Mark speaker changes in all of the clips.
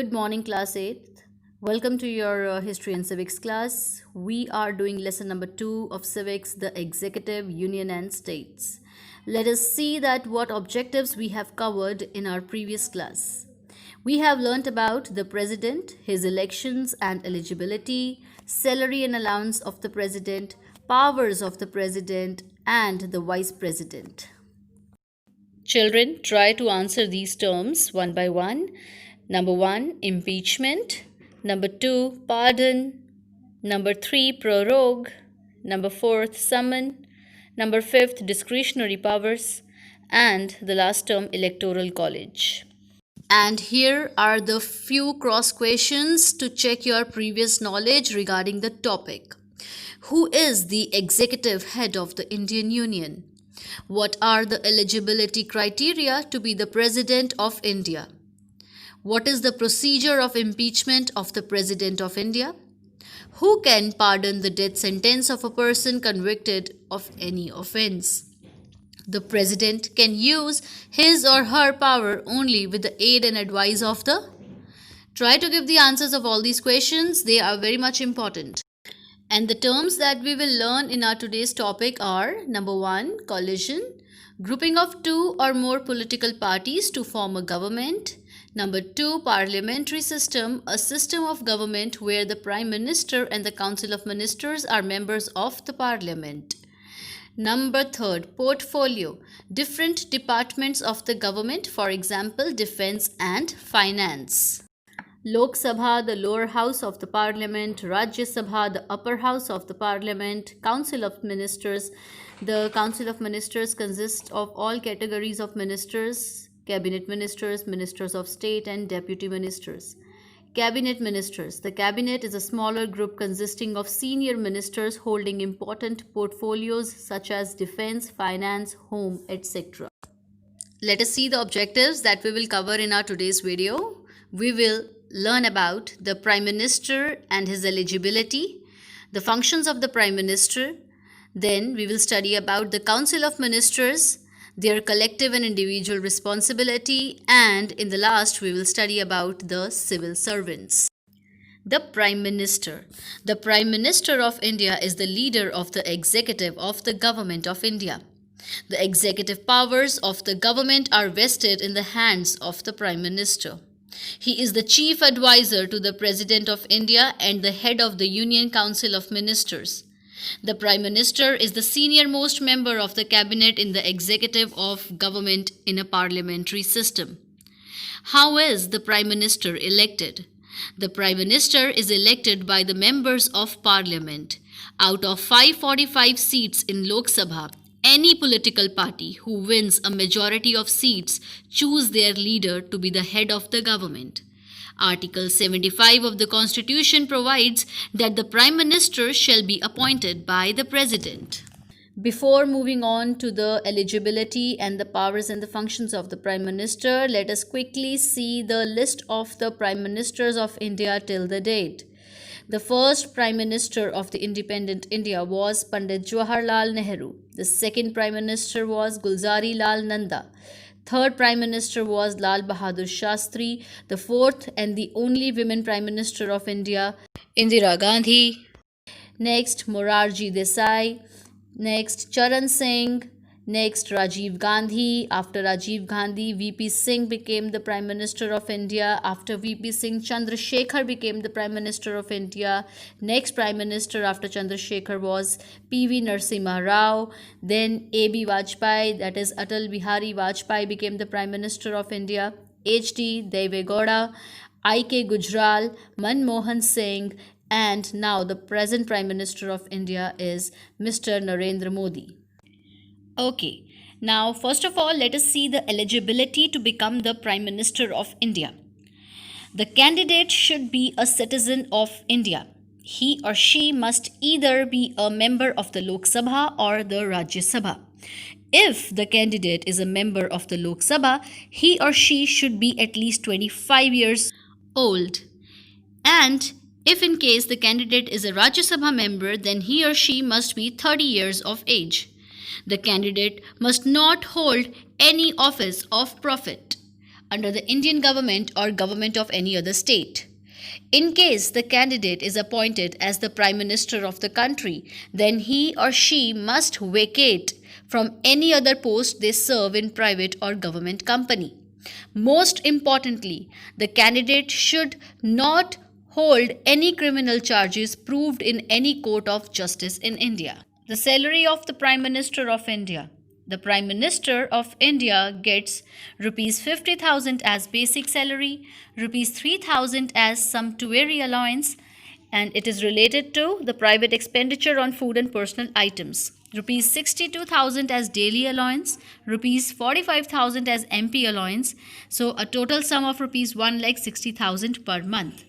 Speaker 1: Good morning, class 8th. Welcome to your history and civics class. We are doing lesson number 2 of civics, the executive, union and states. Let us see that what objectives we have covered in our previous class. We have learnt about the president, his elections and eligibility, salary and allowance of the president, powers of the president and the vice president. Children, try to answer these terms one by one. Number 1, impeachment. Number 2, pardon. Number 3, prorogue. Number 4, summon. Number 5, discretionary powers. And the last term, electoral college. And here are the few cross questions to check your previous knowledge regarding the topic. Who is the executive head of the Indian Union? What are the eligibility criteria to be the President of India? What is the procedure of impeachment of the President of India? Who can pardon the death sentence of a person convicted of any offense? The President can use his or her power only with the aid and advice of the... Try to give the answers of all these questions. They are very much important. And the terms that we will learn in our today's topic are: number 1, coalition, grouping of 2 or more political parties to form a government. Number 2, parliamentary system, a system of government where the Prime Minister and the Council of Ministers are members of the Parliament. Number 3, portfolio, different departments of the government, for example, defense and finance. Lok Sabha, the lower house of the Parliament. Rajya Sabha, the upper house of the Parliament. Council of Ministers, the Council of Ministers consists of all categories of ministers: cabinet ministers, ministers of state and deputy ministers. Cabinet ministers, the cabinet is a smaller group consisting of senior ministers holding important portfolios such as defense, finance, home, etc. Let us see the objectives that we will cover in our today's video. We will learn about the Prime Minister and his eligibility, the functions of the Prime Minister. Then we will study about the Council of Ministers, their collective and individual responsibility, and in the last we will study about the civil servants. The Prime Minister. The Prime Minister of India is the leader of the executive of the Government of India. The executive powers of the government are vested in the hands of the Prime Minister. He is the chief advisor to the President of India and the head of the Union Council of Ministers. The Prime Minister is the senior-most member of the cabinet in the executive of government in a parliamentary system. How is the Prime Minister elected? The Prime Minister is elected by the members of Parliament. Out of 545 seats in Lok Sabha, any political party who wins a majority of seats choose their leader to be the head of the government. Article 75 of the Constitution provides that the Prime Minister shall be appointed by the President. Before moving on to the eligibility and the powers and the functions of the Prime Minister, let us quickly see the list of the Prime Ministers of India till the date. The first Prime Minister of the independent India was Pandit Jawaharlal Nehru. The second Prime Minister was Gulzari Lal Nanda. Third Prime Minister was Lal Bahadur Shastri. The fourth and the only women Prime Minister of India, Indira Gandhi. Next, Morarji Desai. Next, Charan Singh. Next, Rajiv Gandhi. After Rajiv Gandhi, VP Singh became the Prime Minister of India. After VP Singh, Chandrasekhar became the Prime Minister of India. Next Prime Minister after Chandrasekhar was PV Narasimha Rao. Then AB Vajpayee, that is Atal Bihari Vajpayee, became the Prime Minister of India. HD Deve Gowda, IK Gujral, Manmohan Singh, and now the present Prime Minister of India is Mr. Narendra Modi. Okay, now first of all, let us see the eligibility to become the Prime Minister of India. The candidate should be a citizen of India. He or she must either be a member of the Lok Sabha or the Rajya Sabha. If the candidate is a member of the Lok Sabha, he or she should be at least 25 years old. And if in case the candidate is a Rajya Sabha member, then he or she must be 30 years of age. The candidate must not hold any office of profit. under the Indian government or government of any other state. In case the candidate is appointed as the Prime Minister of the country, then he or she must vacate from any other post they serve in private or government company. Most importantly, the candidate should not hold any criminal charges proved in any court of justice in India. The salary of the Prime Minister of India. The Prime Minister of India gets rupees 50,000 as basic salary, rupees 3,000 as sumptuary allowance, and it is related to the private expenditure on food and personal items. Rupees 62,000 as daily allowance, rupees 45,000 as MP allowance, so a total sum of rupees 1,60,000 per month.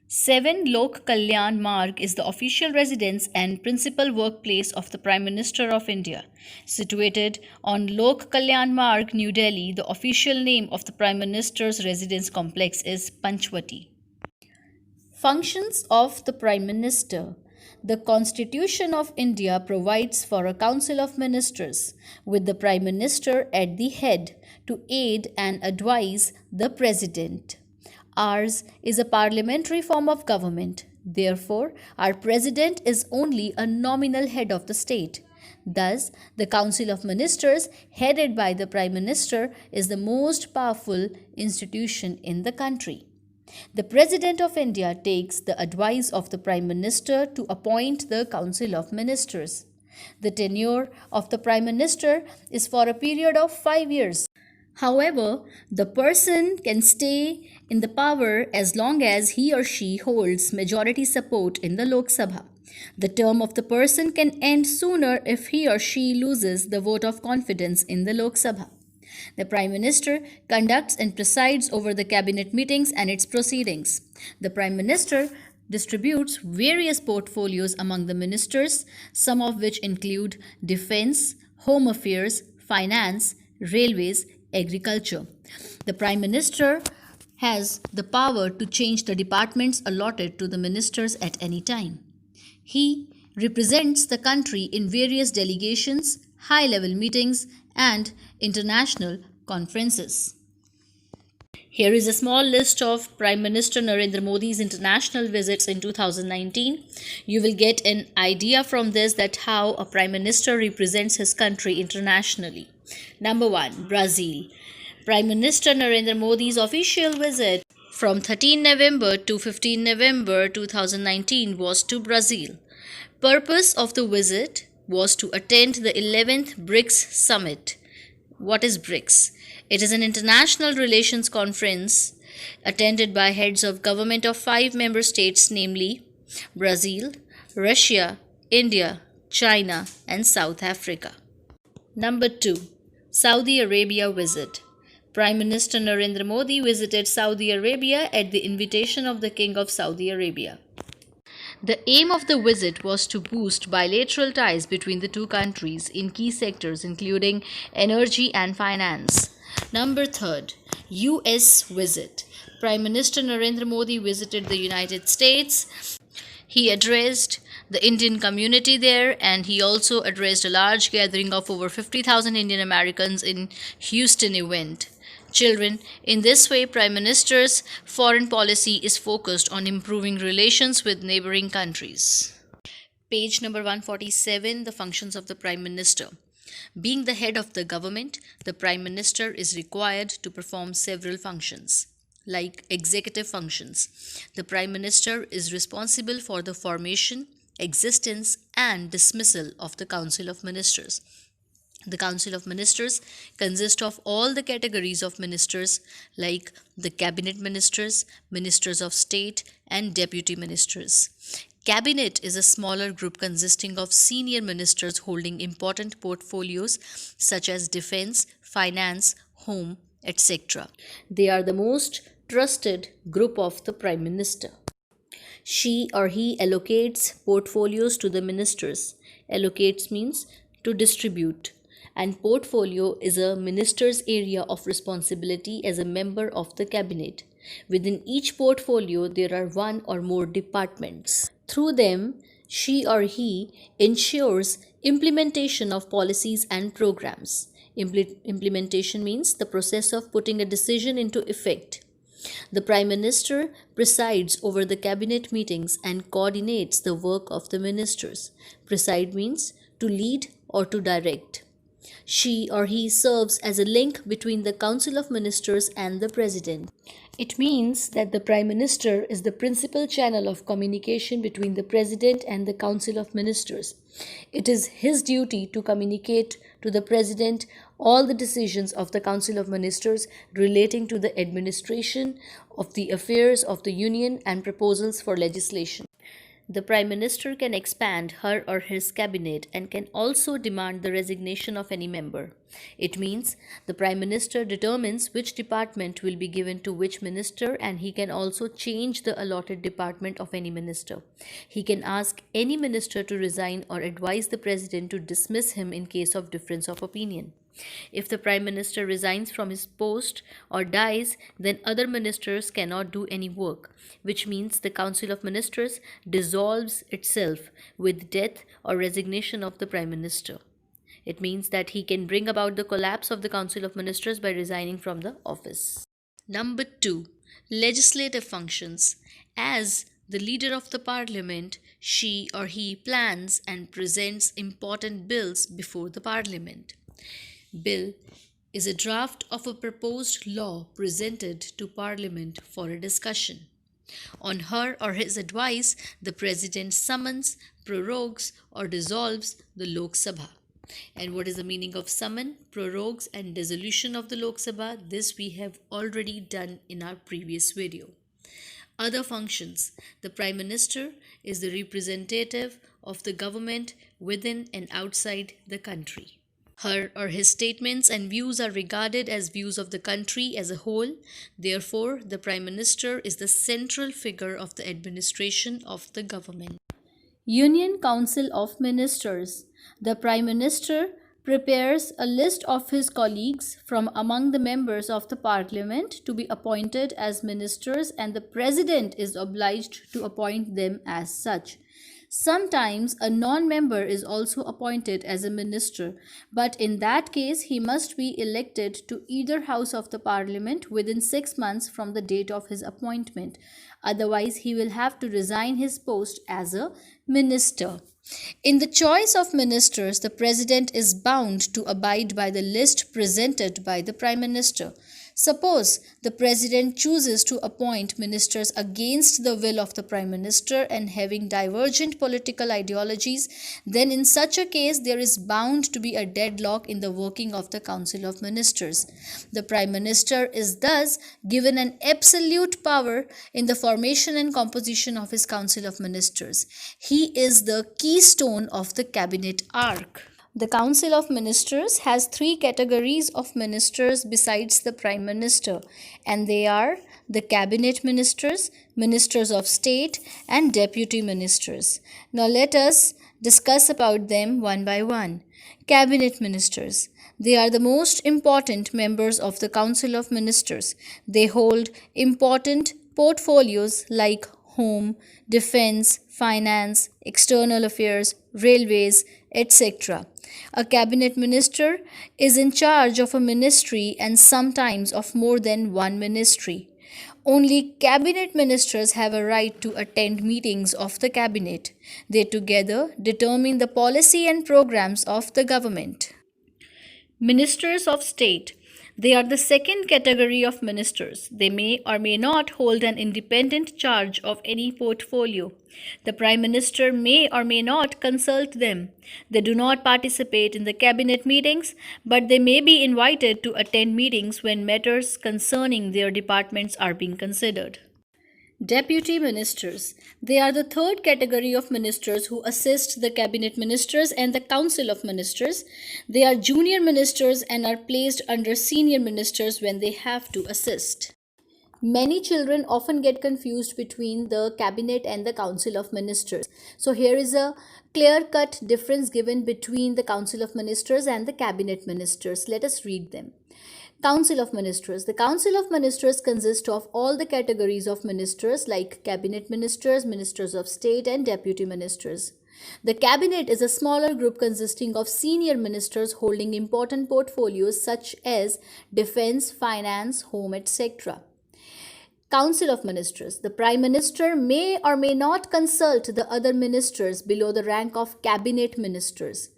Speaker 1: 7. Lok Kalyan Marg is the official residence and principal workplace of the Prime Minister of India. Situated on Lok Kalyan Marg, New Delhi, the official name of the Prime Minister's residence complex is Panchwati. Functions of the Prime Minister. The Constitution of India provides for a Council of Ministers, with the Prime Minister at the head to aid and advise the President. Ours is a parliamentary form of government. Therefore, our President is only a nominal head of the state. Thus, the Council of Ministers, headed by the Prime Minister, is the most powerful institution in the country. The President of India takes the advice of the Prime Minister to appoint the Council of Ministers. The tenure of the Prime Minister is for a period of 5 years. However, the person can stay in the power as long as he or she holds majority support in the Lok Sabha. The term of the person can end sooner if he or she loses the vote of confidence in the Lok Sabha. The Prime Minister conducts and presides over the cabinet meetings and its proceedings. The Prime Minister distributes various portfolios among the ministers, some of which include defense, home affairs, finance, railways, agriculture. The Prime Minister has the power to change the departments allotted to the ministers at any time. He represents the country in various delegations, high-level meetings, and international conferences. Here is a small list of Prime Minister Narendra Modi's international visits in 2019. You will get an idea from this that how a Prime Minister represents his country internationally. Number 1. Brazil. Prime Minister Narendra Modi's official visit from 13 November to 15 November 2019 was to Brazil. Purpose of the visit was to attend the 11th BRICS Summit. What is BRICS? It is an international relations conference attended by heads of government of 5 member states, namely Brazil, Russia, India, China, and South Africa. Number 2. Saudi Arabia visit. Prime Minister Narendra Modi visited Saudi Arabia at the invitation of the King of Saudi Arabia. The aim of the visit was to boost bilateral ties between the two countries in key sectors including energy and finance. Number 3. US visit. Prime Minister Narendra Modi visited the United States. He addressed the Indian community there, and he also addressed a large gathering of over 50,000 Indian Americans in Houston event. Children, in this way, Prime Minister's foreign policy is focused on improving relations with neighboring countries. Page number 147, the functions of the Prime Minister. Being the head of the government, the Prime Minister is required to perform several functions. Like executive functions, the Prime Minister is responsible for the formation, existence, and dismissal of the Council of Ministers. The Council of Ministers consists of all the categories of ministers like the cabinet ministers, ministers of state, and deputy ministers. Cabinet is a smaller group consisting of senior ministers holding important portfolios such as defense, finance, home, etc. They are the most trusted group of the Prime Minister. She or he allocates portfolios to the ministers. Allocates means to distribute. And portfolio is a minister's area of responsibility as a member of the cabinet. Within each portfolio, there are one or more departments. Through them, she or he ensures Implementation of policies and programs. Implementation means the process of putting a decision into effect. The Prime Minister presides over the cabinet meetings and coordinates the work of the ministers. Preside means to lead or to direct. She or he serves as a link between the Council of Ministers and the President. It means that the Prime Minister is the principal channel of communication between the President and the Council of Ministers. It is his duty to communicate to the President all the decisions of the Council of Ministers relating to the administration of the affairs of the Union and proposals for legislation. The Prime Minister can expand her or his cabinet and can also demand the resignation of any member. It means the Prime Minister determines which department will be given to which minister, and he can also change the allotted department of any minister. He can ask any minister to resign or advise the President to dismiss him in case of difference of opinion. If the Prime Minister resigns from his post or dies, then other ministers cannot do any work, which means the Council of Ministers dissolves itself with death or resignation of the Prime Minister. It means that he can bring about the collapse of the Council of Ministers by resigning from the office. Number 2. Legislative functions. As the leader of the Parliament, she or he plans and presents important bills before the Parliament. Bill is a draft of a proposed law presented to Parliament for a discussion. On her or his advice, the President summons, prorogues, or dissolves the Lok Sabha. And what is the meaning of summon, prorogues, and dissolution of the Lok Sabha? This we have already done in our previous video. Other functions. The Prime Minister is the representative of the government within and outside the country. Her or his statements and views are regarded as views of the country as a whole. Therefore, the Prime Minister is the central figure of the administration of the government. Union Council of Ministers. The Prime Minister prepares a list of his colleagues from among the members of the Parliament to be appointed as ministers, and the President is obliged to appoint them as such. Sometimes a non-member is also appointed as a minister, but in that case he must be elected to either house of the Parliament within 6 months from the date of his appointment. Otherwise, he will have to resign his post as a minister. In the choice of ministers, the President is bound to abide by the list presented by the Prime Minister. Suppose the President chooses to appoint ministers against the will of the Prime Minister and having divergent political ideologies, then in such a case there is bound to be a deadlock in the working of the Council of Ministers. The Prime Minister is thus given an absolute power in the formation and composition of his Council of Ministers. He is the keystone of the cabinet arc. The Council of Ministers has 3 categories of ministers besides the Prime Minister, and they are the Cabinet Ministers, Ministers of State, and Deputy Ministers. Now let us discuss about them one by one. Cabinet Ministers. They are the most important members of the Council of Ministers. They hold important portfolios like home, defense, finance, external affairs, railways, etc. A cabinet minister is in charge of a ministry and sometimes of more than one ministry. Only cabinet ministers have a right to attend meetings of the cabinet. They together determine the policy and programs of the government. Ministers of State. They are the second category of ministers. They may or may not hold an independent charge of any portfolio. The Prime Minister may or may not consult them. They do not participate in the cabinet meetings, but they may be invited to attend meetings when matters concerning their departments are being considered. Deputy Ministers. They are the third category of ministers who assist the Cabinet Ministers and the Council of Ministers. They are junior ministers and are placed under senior ministers when they have to assist. Many children often get confused between the Cabinet and the Council of Ministers. So here is a clear-cut difference given between the Council of Ministers and the Cabinet Ministers. Let us read them. Council of Ministers. The Council of Ministers consists of all the categories of ministers like Cabinet Ministers, Ministers of State, and Deputy Ministers. The cabinet is a smaller group consisting of senior ministers holding important portfolios such as defense, finance, home, etc. Council of Ministers. The Prime Minister may or may not consult the other ministers below the rank of cabinet ministers.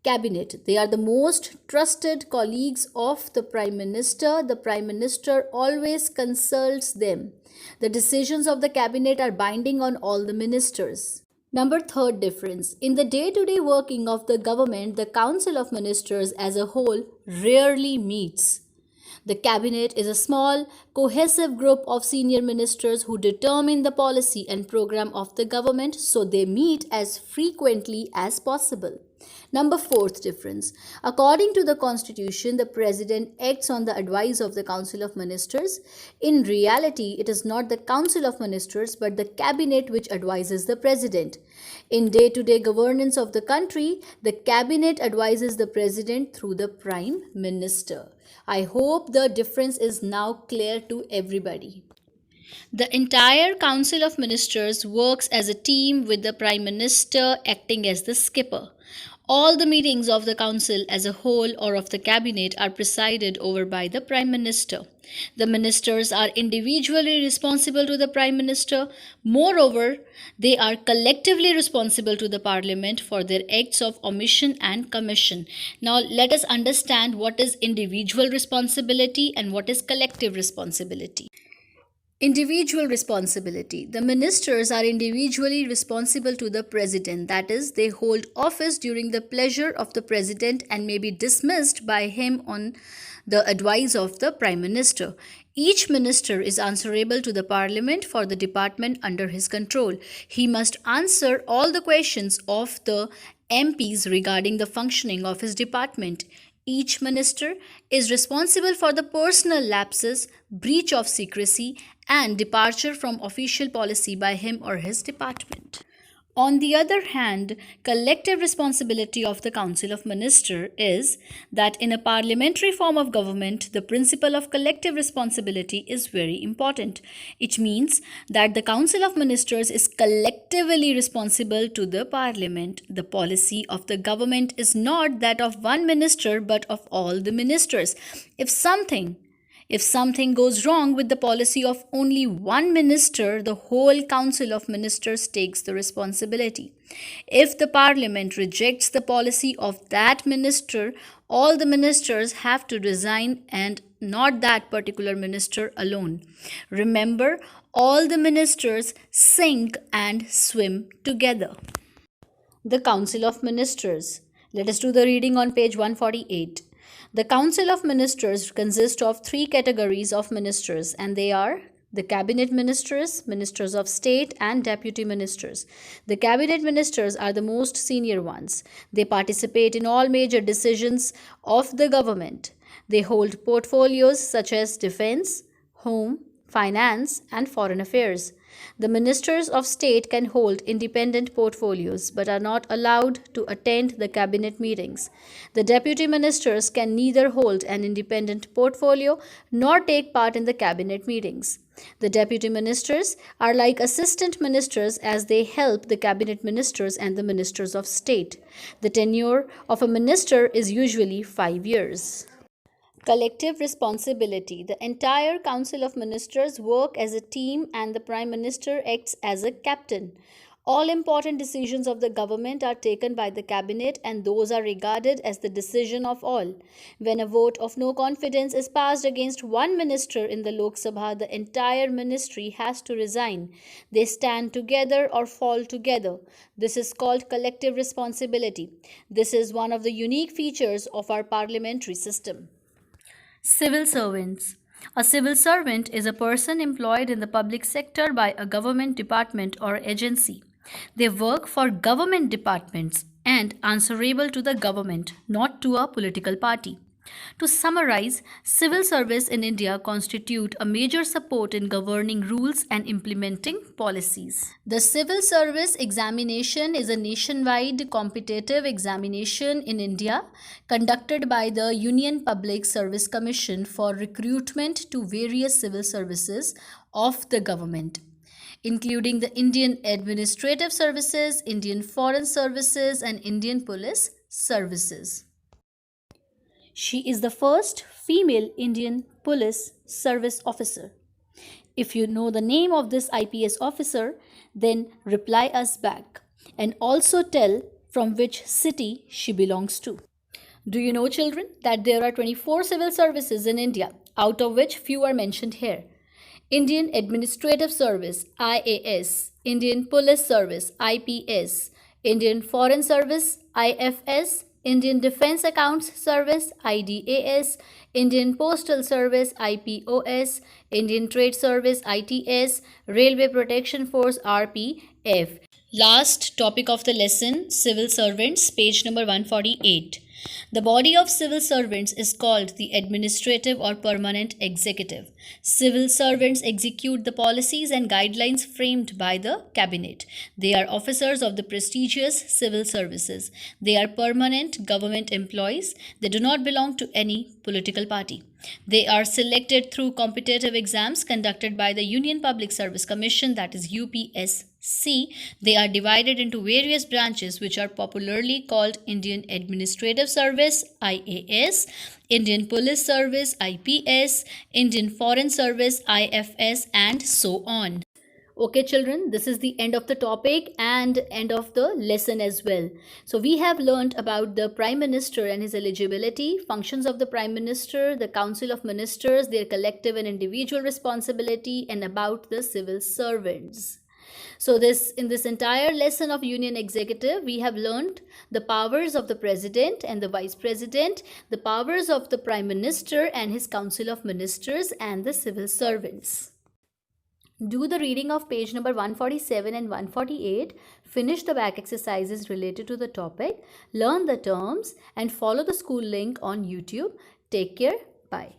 Speaker 1: Cabinet. They are the most trusted colleagues of the Prime Minister. The Prime Minister always consults them. The decisions of the cabinet are binding on all the ministers. Number third difference. In the day-to-day working of the government, the Council of Ministers as a whole rarely meets. The cabinet is a small, cohesive group of senior ministers who determine the policy and program of the government, so they meet as frequently as possible. Number fourth difference. According to the Constitution, the President acts on the advice of the Council of Ministers. In reality, it is not the Council of Ministers but the Cabinet which advises the President. In day-to-day governance of the country, the Cabinet advises the President through the Prime Minister. I hope the difference is now clear to everybody. The entire Council of Ministers works as a team with the Prime Minister acting as the skipper. All the meetings of the Council as a whole or of the Cabinet are presided over by the Prime Minister. The ministers are individually responsible to the Prime Minister. Moreover, they are collectively responsible to the Parliament for their acts of omission and commission. Now, let us understand what is individual responsibility and what is collective responsibility. Individual responsibility. The ministers are individually responsible to the President. That is, they hold office during the pleasure of the President and may be dismissed by him on the advice of the Prime Minister. Each minister is answerable to the Parliament for the department under his control. He must answer all the questions of the MPs regarding the functioning of his department. Each minister is responsible for the personal lapses, breach of secrecy, and departure from official policy by him or his department. On the other hand, collective responsibility of the Council of Ministers is that in a parliamentary form of government, the principle of collective responsibility is very important. It means that the Council of Ministers is collectively responsible to the Parliament. The policy of the government is not that of one minister but of all the ministers. If something goes wrong with the policy of only one minister, the whole Council of Ministers takes the responsibility. If the Parliament rejects the policy of that minister, all the ministers have to resign and not that particular minister alone. Remember, all the ministers sink and swim together. The Council of Ministers. Let us do the reading on page 148. The Council of Ministers consists of three categories of ministers, and they are the Cabinet Ministers, Ministers of State, and Deputy Ministers. The Cabinet Ministers are the most senior ones. They participate in all major decisions of the government. They hold portfolios such as defense, home, finance, and foreign affairs. The Ministers of State can hold independent portfolios but are not allowed to attend the cabinet meetings. The Deputy Ministers can neither hold an independent portfolio nor take part in the cabinet meetings. The Deputy Ministers are like assistant ministers as they help the cabinet ministers and the Ministers of State. The tenure of a minister is usually 5 years. Collective responsibility. The entire Council of Ministers work as a team and the Prime Minister acts as a captain. All important decisions of the government are taken by the cabinet and those are regarded as the decision of all. When a vote of no confidence is passed against one minister in the Lok Sabha, the entire ministry has to resign. They stand together or fall together. This is called collective responsibility. This is one of the unique features of our parliamentary system. Civil servants. A civil servant is a person employed in the public sector by a government department or agency. They work for government departments and answerable to the government, not to a political party. To summarize, civil service in India constitute a major support in governing rules and implementing policies. The civil service examination is a nationwide competitive examination in India conducted by the Union Public Service Commission for recruitment to various civil services of the government. including the Indian Administrative Services, Indian Foreign Services, and Indian Police Services. She is the first female Indian Police Service officer. If you know the name of this IPS officer, then reply us back and also tell from which city she belongs to. Do you know, children, that there are 24 civil services in India, out of which few are mentioned here? Indian Administrative Service IAS, Indian Police Service IPS, Indian Foreign Service IFS, Indian Defence Accounts Service IDAS, Indian Postal Service IPOS, Indian Trade Service ITS, Railway Protection Force RPF. Last topic of the lesson, civil servants, page number 148. The body of civil servants is called the administrative or permanent executive. Civil servants execute the policies and guidelines framed by the cabinet. They are officers of the prestigious civil services. They are permanent government employees. They do not belong to any political party. They are selected through competitive exams conducted by the Union Public Service Commission, that is UPSC. They are divided into various branches which are popularly called Indian Administrative Service IAS, Indian Police Service IPS, Indian Foreign Service IFS, and so on. Okay, children, this is the end of the topic and end of the lesson as well. So we have learned about the Prime Minister and his eligibility, functions of the Prime Minister, the Council of Ministers, their collective and individual responsibility, and about the civil servants. So in this entire lesson of Union Executive, we have learned the powers of the President and the Vice President, the powers of the Prime Minister and his Council of Ministers, and the civil servants. Do the reading of page number 147 and 148, finish the back exercises related to the topic, learn the terms, and follow the school link on YouTube. Take care. Bye.